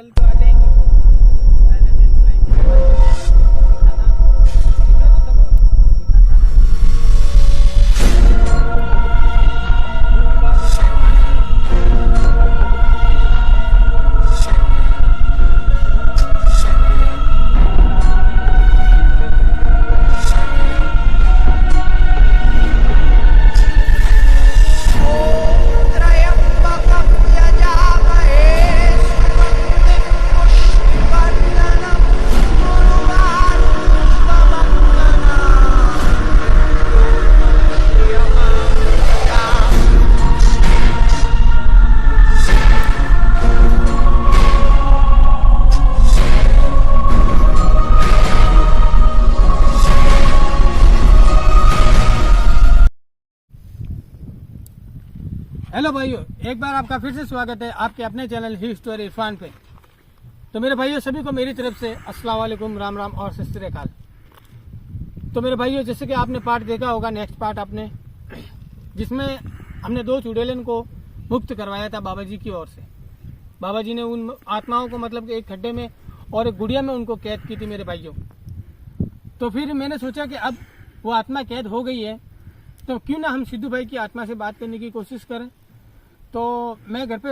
कल तो आ जाएंगे, पहले दिन बुलाएंगे। दिखाना दिखा तो सब होगा, दिखा सारा हेलो भाइयों, एक बार आपका फिर से स्वागत है आपके अपने चैनल ही स्टोरी इरफान पे। तो मेरे भाइयों सभी को मेरी तरफ से अस्सलाम वालेकुम, राम राम और सत श्री अकाल। तो मेरे भाइयों जैसे कि आपने पार्ट देखा होगा, नेक्स्ट पार्ट आपने, जिसमें हमने 2 चुड़ैलन को मुक्त करवाया था बाबा जी की ओर से। बाबा जी ने उन आत्माओं को मतलब कि एक खड्डे में और एक गुड़िया में उनको कैद की थी मेरे भाइयों। तो फिर मैंने सोचा कि अब वो आत्मा कैद हो गई है तो क्यों ना हम सिद्धू भाई की आत्मा से बात करने की कोशिश करें। तो मैं घर पे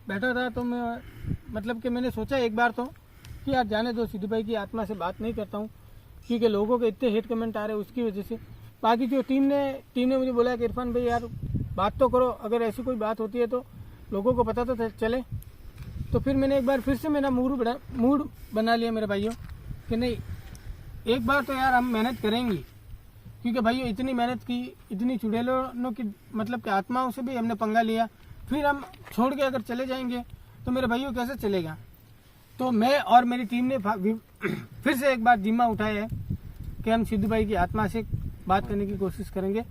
बैठा था तो मैं मतलब कि मैंने सोचा एक बार तो कि यार जाने दो, सिद्धू भाई की आत्मा से बात नहीं करता हूँ क्योंकि लोगों के इतने हेट कमेंट आ रहे हैं उसकी वजह से। बाकी जो टीम ने मुझे बोला कि इरफान भाई यार बात तो करो, अगर ऐसी कोई बात होती है तो लोगों को पता तो चले। तो फिर मैंने एक बार फिर से मेरा मूड बना लिया मेरे भाइयों कि नहीं, एक बार तो यार हम मेहनत करेंगे क्योंकि भाइयों इतनी मेहनत की, इतनी चुड़ैलों की मतलब कि आत्माओं से भी हमने पंगा लिया, फिर हम छोड़ के अगर चले जाएंगे तो मेरे भाइयों कैसे चलेगा। तो मैं और मेरी टीम ने फिर से एक बार जिम्मा उठाया है कि हम सिद्धू भाई की आत्मा से बात करने की कोशिश करेंगे।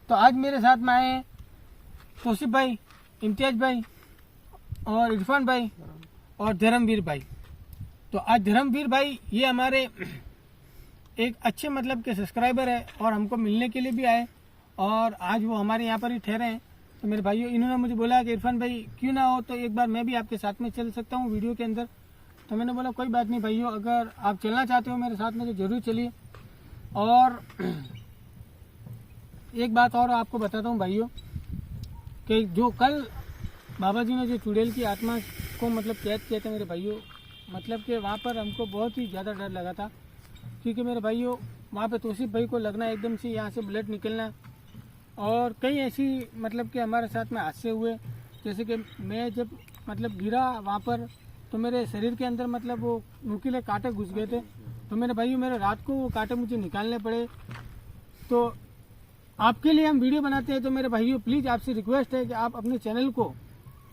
तो आज मेरे साथ में आए हैं तौसीफ भाई, इम्तियाज भाई और इरफान भाई और धर्मवीर भाई। तो आज धर्मवीर भाई ये हमारे एक अच्छे मतलब के सब्सक्राइबर है और हमको मिलने के लिए भी आए और आज वो हमारे यहाँ पर ही ठहरे हैं। तो मेरे भाइयों इन्होंने मुझे बोला कि इरफान भाई क्यों ना हो तो एक बार मैं भी आपके साथ में चल सकता हूँ वीडियो के अंदर। तो मैंने बोला कोई बात नहीं भाइयों, अगर आप चलना चाहते हो मेरे साथ में तो जरूर चलिए। और एक बात और आपको बताता हूँ भाइयों कि जो कल बाबा जी ने जो चुड़ैल की आत्मा को मतलब कैद किया था मेरे भाइयों, मतलब कि वहाँ पर हमको बहुत ही ज़्यादा डर लगा था क्योंकि मेरे भाइयों वहाँ पे तौसीफ भाई को लगना एकदम से यहाँ से ब्लड निकलना और कई ऐसी मतलब कि हमारे साथ में हादसे हुए। जैसे कि मैं जब मतलब गिरा वहाँ पर तो मेरे शरीर के अंदर मतलब वो नुकीले कांटे घुस गए थे। तो मेरे भाइयों मेरे रात को वो कांटे मुझे निकालने पड़े। तो आपके लिए हम वीडियो बनाते हैं। तो मेरे भाइयों प्लीज़ आपसे रिक्वेस्ट है कि आप अपने चैनल को,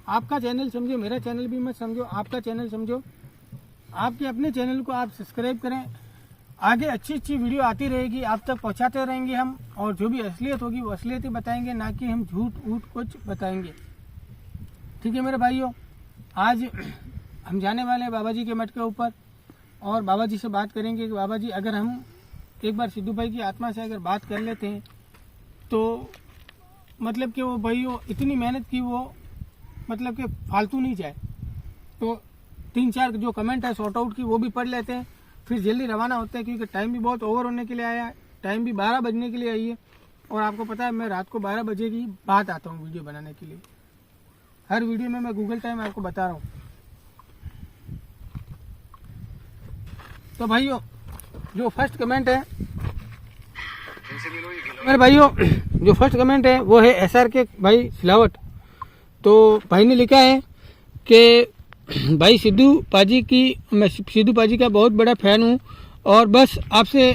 आपका चैनल समझो, मेरा चैनल भी मत समझो, आपका चैनल समझो, आपके अपने चैनल को आप सब्सक्राइब करें। आगे अच्छी अच्छी वीडियो आती रहेगी, आप तक पहुंचाते रहेंगे हम, और जो भी असलियत होगी वो असलियत ही बताएंगे, ना कि हम झूठ ऊट कुछ बताएंगे। ठीक है मेरे भाइयों, आज हम जाने वाले हैं बाबा जी के मठ के ऊपर और बाबा जी से बात करेंगे कि बाबा जी अगर हम एक बार सिद्धू भाई की आत्मा से अगर बात कर लेते हैं तो मतलब कि वो भाइयों इतनी मेहनत की वो मतलब कि फालतू नहीं जाए। तो 3-4 जो कमेंट है शॉर्ट आउट की वो भी पढ़ लेते हैं, फिर जल्दी रवाना होते हैं क्योंकि टाइम भी बहुत ओवर होने के लिए आया है। टाइम भी 12 बजने के लिए आई है और आपको पता है मैं रात को 12 बजे की बात आता हूँ वीडियो बनाने के लिए। हर वीडियो में मैं गूगल टाइम आपको बता रहा हूँ। तो भाइयों जो फर्स्ट कमेंट है मेरे भाइयों, जो फर्स्ट कमेंट है वो है SR के भाई सिलावट। तो भाई ने लिखा है कि भाई सिद्धू पाजी की, मैं सिद्धू पाजी का बहुत बड़ा फैन हूँ और बस आपसे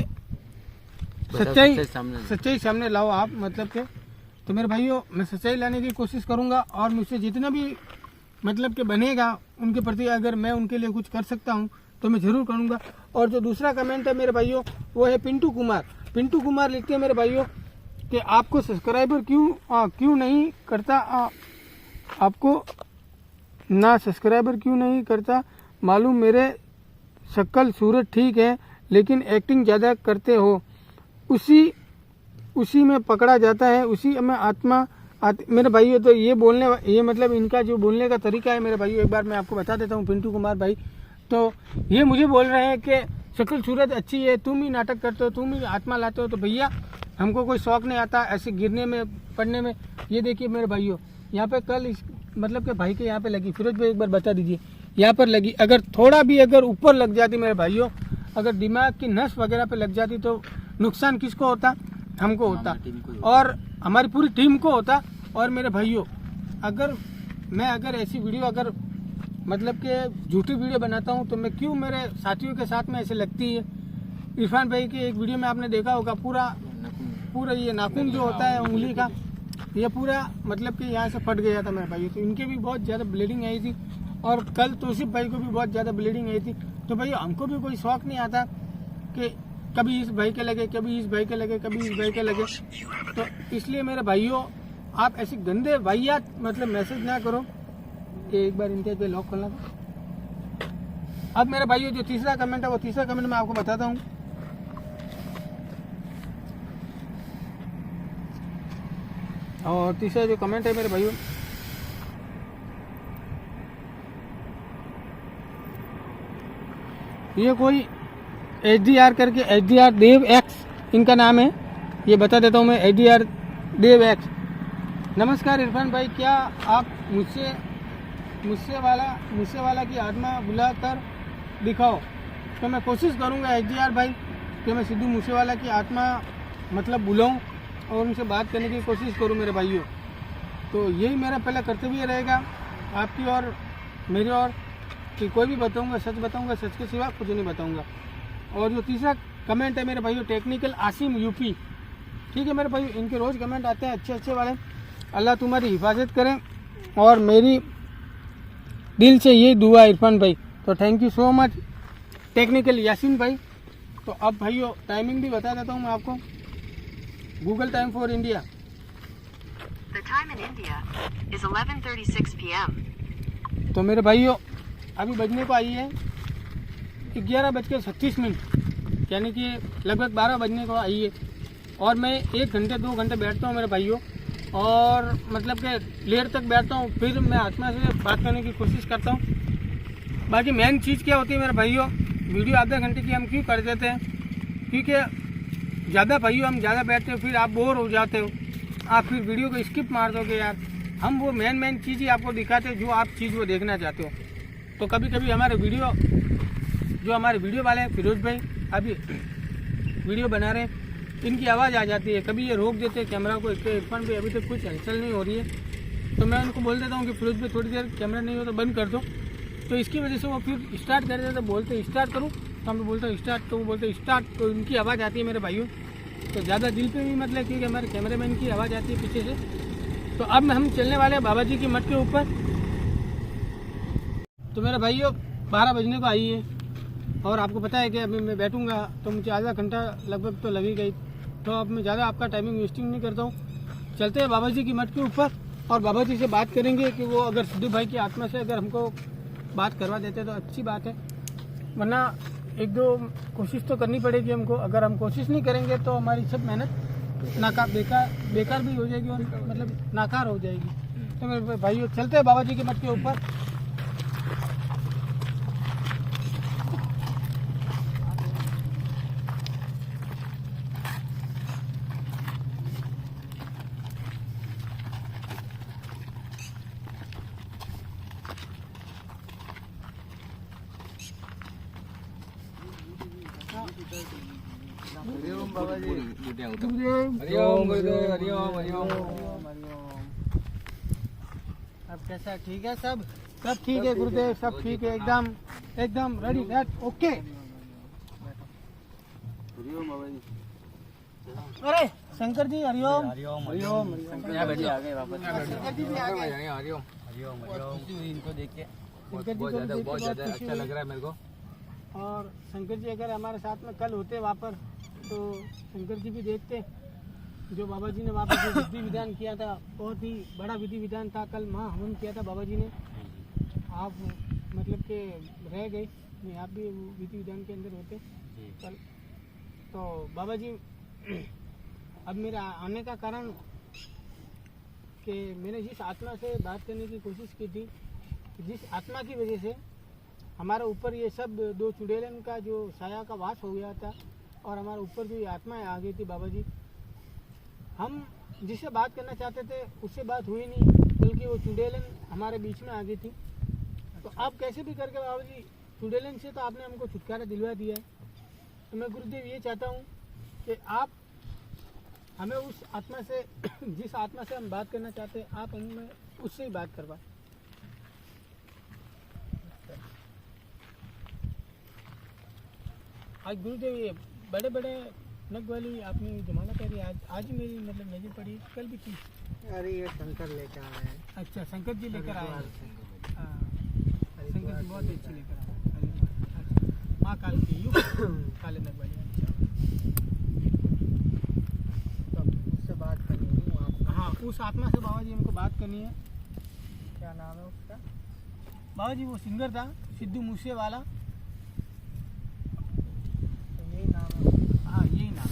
सच्चाई सामने लाओ आप मतलब के। तो मेरे भाइयों मैं सच्चाई लाने की कोशिश करूँगा और मुझसे जितना भी मतलब के बनेगा उनके प्रति अगर मैं उनके लिए कुछ कर सकता हूँ तो मैं ज़रूर करूँगा। और जो दूसरा कमेंट है मेरे भाइयों वो है पिंटू कुमार लिखते हैं मेरे भाइयों कि आपको सब्सक्राइबर क्यों नहीं करता, आपको ना सब्सक्राइबर क्यों नहीं करता मालूम, मेरे शक्ल सूरत ठीक है लेकिन एक्टिंग ज़्यादा करते हो, उसी में पकड़ा जाता है, उसी में आत्मा मेरे भाइयों तो ये मतलब इनका जो बोलने का तरीका है मेरे भाइयों, एक बार मैं आपको बता देता हूँ। पिंटू कुमार भाई तो ये मुझे बोल रहे हैं कि शक्ल सूरत अच्छी है, तुम ही नाटक करते हो, तुम ही आत्मा लाते हो। तो भैया हमको कोई शौक नहीं आता ऐसे गिरने में पड़ने में। ये देखिए मेरे भाइयों, यहाँ पे कल मतलब कि भाई के यहाँ पे लगी, फिरोज भाई एक बार बता दीजिए, यहाँ पर लगी। अगर थोड़ा भी अगर ऊपर लग जाती मेरे भाइयों, अगर दिमाग की नस वगैरह पे लग जाती तो नुकसान किसको होता? हमको होता और हमारी पूरी टीम को होता। और मेरे भाइयों अगर ऐसी वीडियो अगर मतलब कि झूठी वीडियो बनाता हूँ तो मैं क्यों मेरे साथियों के साथ में ऐसे लगती है। इरफान भाई की एक वीडियो में आपने देखा होगा, पूरा ये नाखून जो होता है उंगली का, ये पूरा मतलब कि यहाँ से फट गया था मेरे भाई। तो इनके भी बहुत ज़्यादा ब्लीडिंग आई थी और कल तौसीफ भाई को भी बहुत ज़्यादा ब्लीडिंग आई थी। तो भाई हमको भी कोई शौक नहीं आता कि कभी इस भाई के लगे, कभी इस भाई के लगे, कभी इस भाई के लगे। तो इसलिए मेरे भाइयों आप ऐसे गंदे वाहियात मतलब मैसेज ना करो। एक बार इनके पे लॉक खोलना था। अब मेरे भाइयों जो तीसरा कमेंट है वो तीसरा कमेंट मैं आपको बताता हूँ। और तीसरा जो कमेंट है मेरे भाइयों, ये कोई HDR करके HDR देव एक्स इनका नाम है, ये बता देता हूँ मैं, HDR देव एक्स। नमस्कार इरफान भाई, क्या आप मुझसे वाला की आत्मा बुला कर दिखाओ। तो मैं कोशिश करूँगा HDR भाई कि मैं सिद्धू मूसेवाला की आत्मा मतलब बुलाऊँ और उनसे बात करने की कोशिश करूँ मेरे भाइयों। तो यही मेरा पहला कर्तव्य रहेगा आपकी और मेरी और, कि कोई भी बताऊँगा सच के सिवा कुछ नहीं बताऊँगा। और जो तीसरा कमेंट है मेरे भाइयों, टेक्निकल आसिम यूपी, ठीक है मेरे भाइयों, इनके रोज़ कमेंट आते हैं अच्छे वाले। अल्लाह तुम्हारी हिफाजत करें और मेरी दिल से ये दुआ इरफान भाई। तो thank you so much technical Yasin भाई। तो अब भाइयों टाइमिंग भी बता देता हूँ मैं आपको, Google time for India. The time in India is 11:36 p.m. तो मेरे भाइयों अभी बजने को आई है 11:36, यानी कि लगभग 12 बजने को आई है। और मैं 1 घंटे 2 घंटे बैठता हूँ मेरे भाइयों, और मतलब कि लेट तक बैठता हूँ, फिर मैं आत्मा से बात करने की कोशिश करता हूँ। बाकी मेन चीज़ क्या होती है मेरे भाइयों, वीडियो आधे घंटे की हम क्यों कर देते हैं, क्योंकि ज़्यादा भाइयों हम ज़्यादा बैठते हो फिर आप बोर हो जाते हो, आप फिर वीडियो को स्किप मार दोगे यार। हम वो मेन चीज़ ही आपको दिखाते हैं जो आप चीज़ वो देखना चाहते हो। तो कभी कभी हमारे वीडियो वाले हैं फिरोज भाई अभी वीडियो बना रहे हैं, इनकी आवाज़ आ जाती है, कभी ये रोक देते हैं कैमरा को। इरफान भाई अभी तक कुछ हलचल नहीं हो रही है, तो मैं उनको बोल देता हूँ कि फिरोज भाई थोड़ी देर कैमरा नहीं हो तो बंद कर दो। तो इसकी वजह से वो फिर स्टार्ट कर देते, बोलते स्टार्ट करूँ तो मैं बोलता हूँ स्टार्ट, तो वो बोलते स्टार्ट, तो इनकी आवाज़ आती है मेरे भाइयों। तो ज़्यादा दिल पे भी मतलब, क्योंकि हमारे कैमरामैन की आवाज़ आती है पीछे से। तो अब हम चलने वाले हैं बाबा जी की मठ के ऊपर। तो मेरे भाइयों 12 बजने को आई है और आपको पता है कि अभी मैं बैठूंगा तो मुझे आधा घंटा लगभग तो लग ही गई। तो अब मैं ज़्यादा आपका टाइमिंग वेस्टिंग नहीं करता हूँ, चलते हैं बाबा जी की मठ के ऊपर और बाबा जी से बात करेंगे कि वो अगर सिद्धू भाई की आत्मा से अगर हमको बात करवा देते तो अच्छी बात है, वरना 1-2 कोशिश तो करनी पड़ेगी हमको। अगर हम कोशिश नहीं करेंगे तो हमारी सब मेहनत बेकार भी हो जाएगी और मतलब नाकार हो जाएगी। तो मेरे भाइयों चलते हैं बाबा जी के मठ के ऊपर। हरिओम बाबा जी। हरिओम हरिओम हरिओम। अब कैसा, ठीक है सब ठीक है गुरुदेव, सब ठीक है, एकदम रेडी ओके। हरिओम बाबा जी। अरे शंकर जी हरिओम। हरिओम यहाँ बैठिए, आ गए वापस। शंकर जी भी आ गए। हरिओम हरिओम। इनको देख के बहुत ज़्यादा अच्छा लग रहा है मेरे को। और शंकर जी अगर हमारे साथ में कल होते वहाँ पर तो शंकर जी भी देखते जो बाबा जी ने वहाँ पर जो विधि विधान किया था, बहुत ही बड़ा विधि विधान था। कल महाहवन किया था बाबा जी ने, आप मतलब के रह गए, नहीं आप भी विधि विधान के अंदर होते कल। तो बाबा जी अब मेरे आने का कारण कि मैंने जिस आत्मा से बात करने की कोशिश की थी, जिस आत्मा की वजह से हमारे ऊपर ये सब दो चुड़ैलन का जो साया का वास हो गया था और हमारे ऊपर जो ये आत्माएं आ गई थी बाबा जी, हम जिससे बात करना चाहते थे उससे बात हुई नहीं, बल्कि वो चुड़ैलन हमारे बीच में आ गई थी। तो आप कैसे भी करके बाबा जी चुड़ैलन से तो आपने हमको छुटकारा दिलवा दिया है। तो मैं गुरुदेव ये चाहता हूँ कि आप हमें उस आत्मा से जिस आत्मा से हम बात करना चाहते हैं, आप हमें उससे ही बात करवाएं। आज गुरुदेव ये बड़े बड़े नग वाली आपने जमाना करी, आज ही मेरी मतलब नजर पड़ी, कल भी थी। अरे ये शंकर लेकर आए हैं। अच्छा, शंकर जी लेकर आए हैं। हरिद्वार हाँ, शंकर जी बहुत अच्छी लेकर आए हैं। अच्छा, माँ काल की युग काले नग वाली। अच्छा, तो उससे बात करनी है आप। हाँ, उस आत्मा से बाबा जी हमको बात करनी है। क्या नाम है उसका? बाबा जी वो सिंगर था सिद्धू मूसे वाला। तो यही नाम है। हाँ, यही नाम।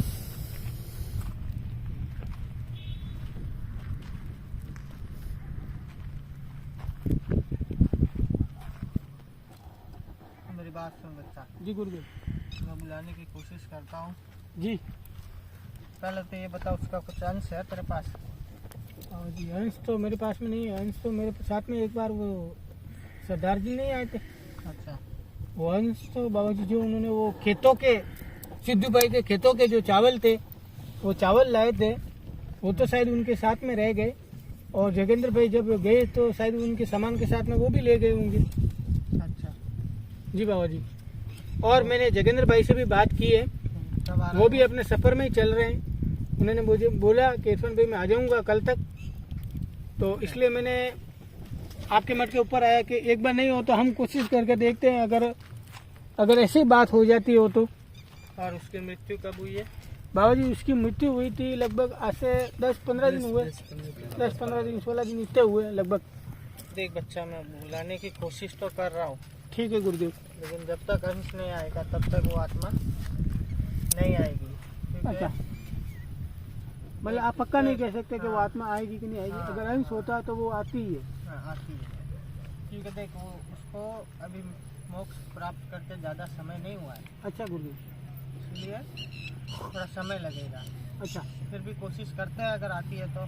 मेरी बात सुन बच्चा, जी गुरुदेव। मैं बुलाने की कोशिश करता हूँ। जी पहले तो ये बता, उसका कुछ अंश है तेरे पास? और जी अंश तो मेरे पास में नहीं है। अंश तो मेरे साथ में एक बार वो सरदार जी नहीं आए थे, अच्छा, वो अंश तो बाबा जी जो उन्होंने वो खेतों के सिद्धू भाई के खेतों के जो चावल थे वो चावल लाए थे, वो तो शायद उनके साथ में रह गए। और जोगेंद्र भाई जब गए तो शायद उनके सामान के साथ में वो भी ले गए होंगे। अच्छा। जी बाबा जी। और मैंने जोगेंद्र भाई से भी बात की है, कब आ रहा वो भी अपने सफ़र में ही चल रहे हैं। उन्होंने मुझे बोला कि इरफान भाई मैं आ जाऊँगा कल तक, तो इसलिए मैंने आपके मठ के ऊपर आया कि एक बार नहीं हो तो हम कोशिश करके देखते हैं, अगर ऐसी बात हो जाती हो तो। और उसकी मृत्यु कब हुई है? बाबा जी उसकी मृत्यु हुई थी लगभग आज से 10-15 दिन हुए, 10-15 दिन 16 दिन इतने हुए लगभग। देख बच्चा, मैं बुलाने की कोशिश तो कर रहा हूँ, ठीक है गुरुदेव। लेकिन जब तक अंश नहीं आएगा तब तक वो आत्मा नहीं आएगी। ठीक है? अच्छा, मतलब आप पक्का नहीं कह सकते कि वो आत्मा आएगी कि नहीं आएगी। हाँ। अगर अंश होता है तो वो आती ही है। हाँ, आती है। ठीक है, देख वो उसको अभी मोक्ष प्राप्त करते ज़्यादा समय नहीं हुआ है, अच्छा गुरुदेव। इसलिए थोड़ा समय लगेगा। अच्छा फिर भी कोशिश करते हैं, अगर आती है तो।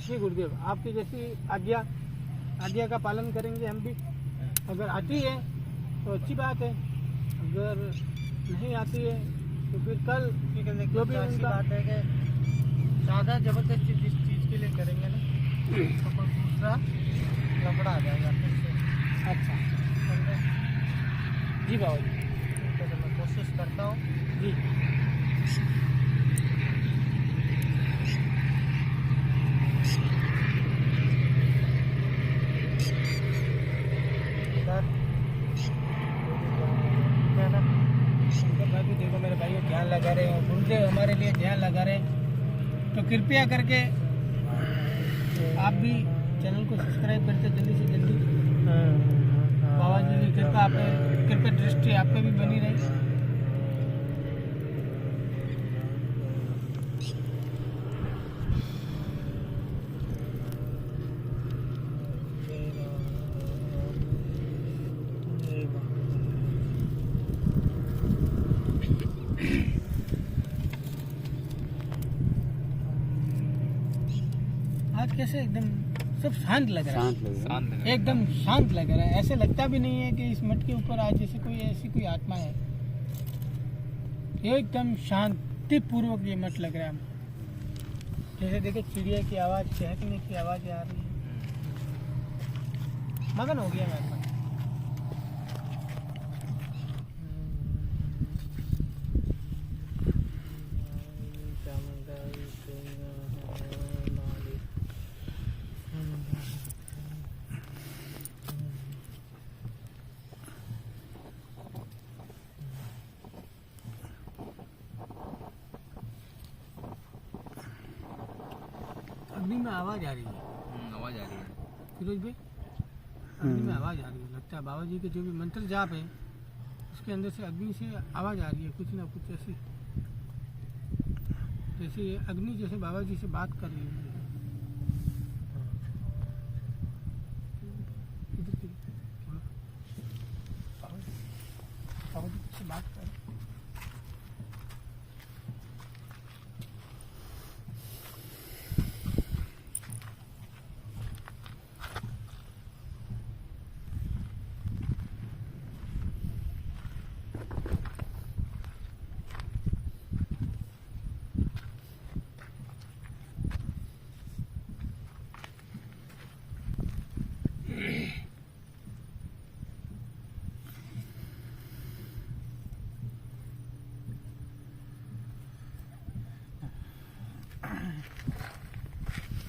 जी गुरुदेव, आपकी जैसी आज्ञा का पालन करेंगे हम भी। अगर आती है तो अच्छी बात है, अगर नहीं आती है तो फिर कल ठीक है, जो भी देखिए ऐसी उनका- बात है कि ज़्यादा ज़बरदस्ती जिस चीज़ के लिए करेंगे ना तो कोई दूसरा लफड़ा आ जाएगा फिर से। अच्छा समझे? जी बाबा जी। तो मैं कोशिश करता हूँ। जी इधर क्या ना, शंकर भाई भी देखो मेरे भाई ध्यान लगा रहे हैं, गुरुदेव हमारे लिए ध्यान लगा रहे हैं। तो कृपया करके आप भी चैनल को सब्सक्राइब करते जल्दी से जल्दी। बाबा जी की कृपा आप पे, कृपा दृष्टि आप पे भी बनी रही। आज कैसे एकदम सब शांत लग रहा है, एकदम शांत लग रहा है। ऐसे लगता भी नहीं है कि इस मठ के ऊपर आज जैसे कोई ऐसी कोई आत्मा है। एकदम शांति पूर्वक ये मठ लग रहा है हमको। जैसे देखो चिड़िया की आवाज़, चहकने की आवाज़ आ रही है। मगन हो गया मैं। अग्नि में आवाज़ आ रही है आवाज आ रही है। फिरोज भाई, अग्नि में आवाज़ आ रही है। लगता है बाबा जी के जो भी मंत्र जाप है उसके अंदर से अग्नि से आवाज़ आ रही है, कुछ ना कुछ ऐसी, जैसे अग्नि जैसे बाबा जी से बात कर रही है। बाबू जी से बात करें।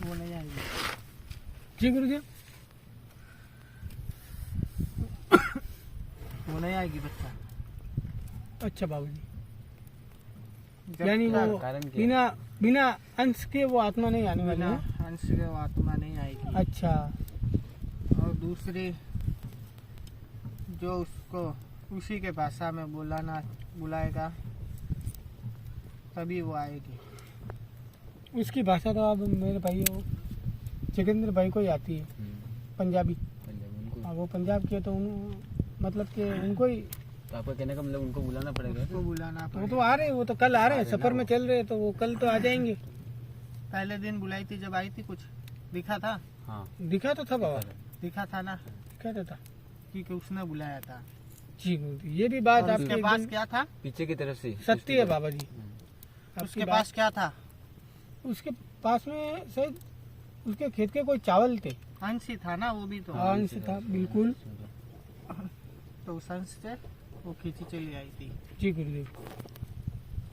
वो नहीं आएगी। जी गुरुजी। वो नहीं आएगी बच्चा। अच्छा बाबू जी, जब यानी क्या वो कारण क्या? बिना बिना अंश के वो आत्मा नहीं आने वाली बिना है। अंश के वो आत्मा नहीं आएगी। अच्छा और दूसरी जो उसको उसी के भाषा में बुलाएगा तभी वो आएगी। उसकी भाषा तो अब मेरे भाई जोगिंदर भाई को ही आती है, पंजाबी। उनको हाँ, वो पंजाब के तो मतलब कि उनको ही तो आपका कहने का मतलब उनको बुलाना पड़ेगा। उसको बुलाना वो पड़ेगा। तो आ रहे हैं, वो तो कल आ रहे हैं, सफर में चल रहे हैं, तो वो कल तो आ जाएंगे। पहले दिन बुलाई थी जब आई थी, कुछ दिखा था? हाँ दिखा तो था बाबा, दिखा था ना दिखा तो था। कि उसने बुलाया था। जी गुरुजी, ये भी बात और आपकी उसके पास एकदम क्या था? पीछे की तरफ से सत्य है बाबा जी। आपकी उसके बात- पास क्या था? उसके पास में शायद उसके खेत के कोई चावल थे। अंश ही था ना वो भी तो। अंश था बिल्कुल। तो उस अंश से वो खींची चली आई थी। जी गुरुदेव,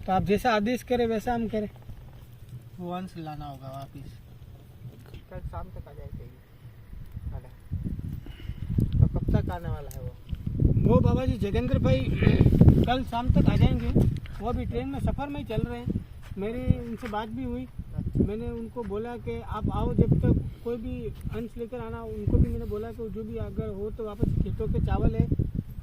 तो आप जैसा आदेश करें वैसा हम करें। वो अंश लाना होगा वापिस। कल शाम तक आ जाएगी। तो कब तक आने वाला है वो? वो बाबा जी जोगिंदर भाई कल शाम तक आ जाएंगे। वो अभी ट्रेन में सफ़र में ही चल रहे हैं। मेरी उनसे बात भी हुई, मैंने उनको बोला कि आप आओ, जब तक कोई भी अंश लेकर आना। उनको भी मैंने बोला कि जो भी अगर हो तो वापस खेतों के चावल है,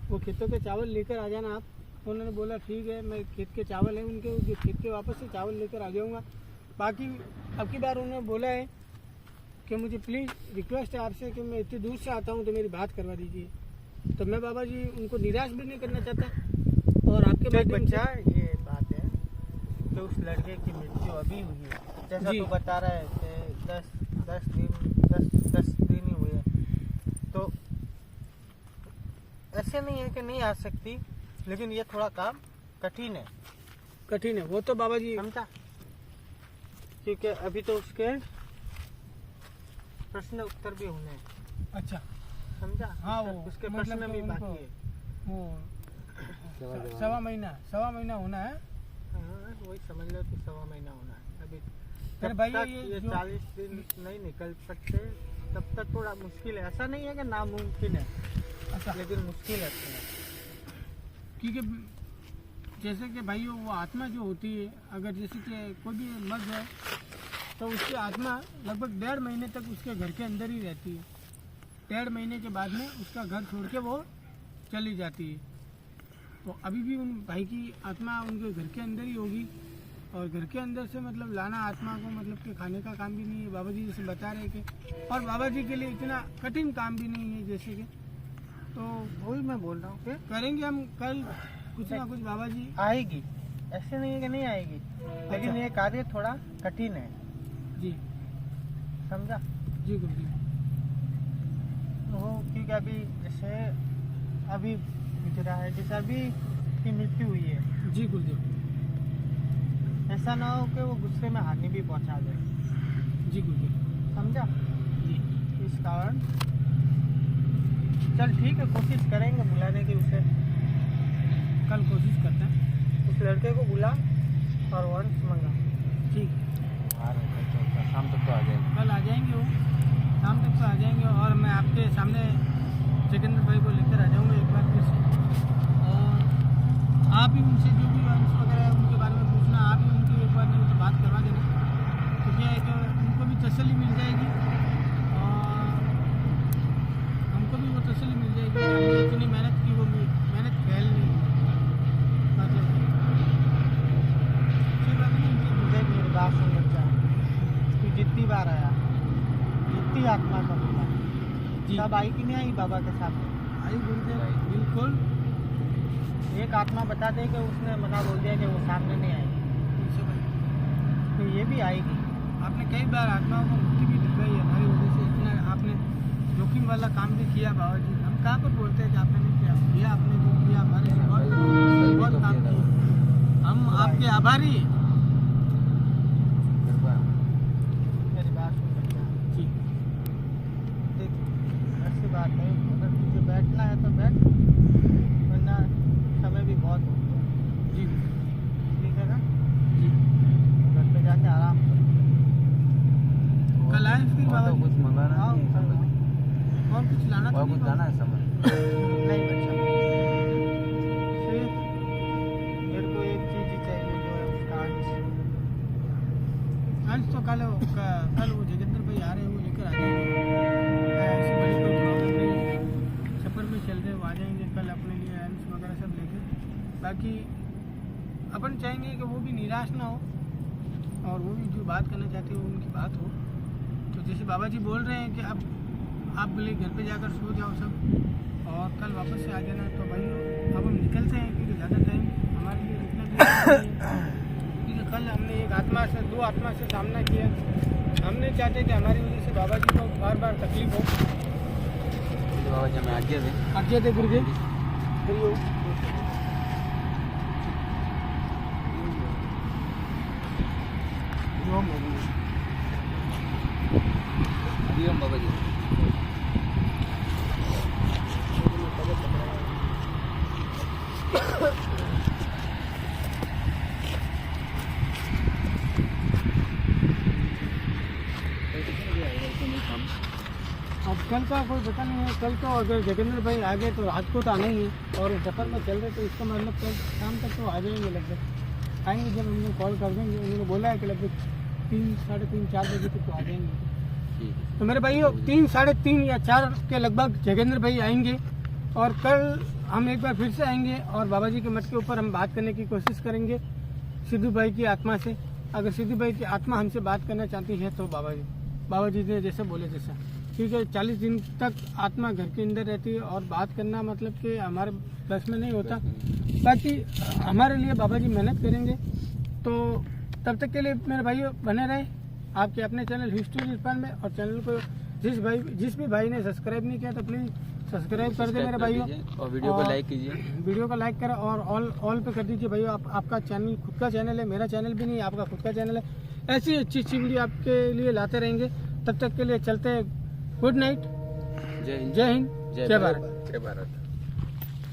वो खेतों के चावल लेकर आ जाना आप। उन्होंने बोला ठीक है, मैं खेत के चावल है उनके, जो खेत के वापस से चावल लेकर आ जाऊँगा। बाकी अब की बार उन्होंने बोला है कि मुझे प्लीज़ रिक्वेस्ट है आपसे कि मैं इतनी दूर से आता हूँ तो मेरी बात करवा दीजिए। तो मैं बाबा जी उनको निराश भी नहीं करना चाहता। और आपके देख माध्यम से- बच्चा, ये बात है कि उस लड़के की मृत्यु अभी हुई है। जैसा जी। तू बता रहा है कि 10 दिन ही हुए हैं। तो ऐसे नहीं है कि नहीं आ सकती, लेकिन ये थोड़ा काम कठिन है। कठिन है वो तो बाबा जी। समझा? क्योंकि अभी तो उसके प्रश्न उत्तर भी होने हैं। अच्छा समझा? हाँ, वो उसके मतलब प्रश्न कि भी उनको- बाकी है। वो सवा महीना होना है। हाँ, वही समझ लो कि 1.25 महीना होना है अभी। फिर जब भाई तक ये ये जो- 40 दिन नहीं निकल सकते तब तक थोड़ा मुश्किल है। ऐसा नहीं है कि नामुमकिन है, अच्छा, लेकिन मुश्किल है थोड़ा। क्योंकि जैसे कि भाई वो आत्मा जो होती है, अगर जैसे कि कोई भी मर जाए तो उसकी आत्मा लगभग 1.5 महीने तक उसके घर के अंदर ही रहती है। 1.5 महीने के बाद में उसका घर छोड़ के वो चली जाती है। तो अभी भी उन भाई की आत्मा उनके घर के अंदर ही होगी। और घर के अंदर से मतलब लाना आत्मा को, मतलब कि खाने का काम भी नहीं है, बाबा जी जैसे बता रहे कि, और बाबा जी के लिए इतना कठिन काम भी नहीं है जैसे कि। तो वही मैं बोल रहा हूँ कि करेंगे हम कल कुछ ना कुछ बाबा जी। आएगी, ऐसे नहीं है कि नहीं आएगी, लेकिन ये कार्य थोड़ा कठिन है। जी समझा? जी गुरु जी। वो क्योंकि अभी जैसे अभी गुजरा है, जैसे अभी की मृत्यु हुई है, जी गुरु जी। ऐसा ना हो कि वो गुस्से में हानि भी पहुंचा दे। जी गुरु जी। समझा? जी इस कारण चल ठीक है, कोशिश करेंगे बुलाने की उसे। कल कोशिश करते हैं। उस लड़के को बुला और वंश मंगा। ठीक, शाम तक तो आ जाएगा। कल आ जाएंगे, वो शाम तक तो आ जाएंगे। और मैं आपके सामने जोगिंदर भाई को लेकर आ जाऊँगा एक बार फिर से। और आप ही उनसे जो भी अंश वगैरह है उनके बारे में पूछना, आप ही उनकी एक बार नहीं तो बात करवा देना। तो क्या है कि उनको भी तसल्ली मिल जाएगी और हमको भी वो तसल्ली मिल जाएगी कि हमने इतनी मेहनत की, वो मेहनत फैल नहीं हुई। मतलब अच्छी बात नहीं है। देख मेरी बात सुन बच्चा, तू जितनी बार आया, जितनी आत्मा का मिला, जी। सब आई कि नहीं आई बाबा के साथ? आई गुरुदेव बिल्कुल। एक आत्मा बता दे कि उसने मना बोल दिया कि वो सामने नहीं आएगी, उनसे भाई तो ये भी आएगी। आपने कई बार आत्माओं को मुक्ति भी दिलवाई है, हमारी वजह से इतना आपने जोखिम वाला काम भी किया बाबा जी। हम कहाँ पर बोलते हैं कि आपने नहीं किया, किया आपने जो किया हमारे लिए बहुत काम किया, हम आपके आभारी हैं। मेरी बात सुन सकते हैं जी देख, घर से बात है, अगर तुझे बैठना है तो बैठ, वरना समय भी बहुत हो गया, जी ठीक है ना? जी। घर पे जाके आराम कर। कल आए फिर बाबा जी? कुछ मंगाना हाँ, नहीं है, समझ। और कुछ लाना और तो कुछ नहीं जाना बाबा? है समझ। नहीं बच्चा, सिर्फ मेरे को एक चीज़ ही चाहिए, जो है उसका अंश। अंश तो कल वो जोगिंदर भाई आ रहे हैं, वो लेकर आ जाएंगे। ऐसी बड़ी कोई प्रॉब्लम नहीं है, सफर में चल रहे वो आ जाएंगे कल अपने लिए अंश वगैरह सब लेके। बाकी अपन चाहेंगे कि वो भी निराश ना हो और वो भी जो बात करना चाहते हो उनकी बात हो। तो जैसे बाबा जी बोल रहे हैं कि अब आप बोले घर पे जाकर सो जाओ सब और कल वापस से आ जाना, तो भाई अब हम निकलते हैं क्योंकि ज़्यादा टाइम हमारे लिए रुकना भी नहीं है। क्योंकि कल हमने एक आत्मा से, दो आत्मा से सामना किया, हम नहीं चाहते कि हमारी वजह से बाबा जी को बार बार तकलीफ हो। बाबा जी हमें आज्ञा दे। आज्ञा दे गुरुदेव। हरिओम बाबा जी। अब कल का कोई पता नहीं है, कल तो अगर जोगिंदर भाई आ गए तो रात को तो आना ही है और सफर में चल रहे तो इसका मतलब कल शाम तक तो आ जाएंगे लगभग। आएंगे जब हमने कॉल कर देंगे, उन्होंने बोला है कि लगभग 3, साढ़े 3, 4 बजे तक तो आ जाएंगे। तो मेरे भाइयों 3, साढ़े 3 या 4 के लगभग जोगिंदर भाई आएंगे और कल हम एक बार फिर से आएंगे और बाबा जी के मठ के ऊपर हम बात करने की कोशिश करेंगे सिद्धू भाई की आत्मा से। अगर सिद्धू भाई की आत्मा हमसे बात करना चाहती है तो बाबा जी ने जैसे बोले जैसा, क्योंकि 40 दिन तक आत्मा घर के अंदर रहती है और बात करना मतलब कि हमारे बस में नहीं होता। बाकी हमारे लिए बाबा जी मेहनत करेंगे। तो तब तक के लिए मेरे भाइयों बने रहे आपके अपने चैनल हिस्ट्री इरफान में, और चैनल को जिस भी भाई ने सब्सक्राइब नहीं किया तो प्लीज़ सब्सक्राइब कर दे मेरे भाइयों, और वीडियो को लाइक कीजिए। वीडियो को लाइक करें और ऑल पे कर दीजिए भाइयों। आपका चैनल खुद का चैनल है, मेरा चैनल भी नहीं है, आपका खुद का चैनल है। ऐसी अच्छी वीडियो आपके लिए लाते रहेंगे। तब तक के लिए चलते हैं, गुड नाइट, जय हिंद, जय हिंद, जय भारत। जय भारत।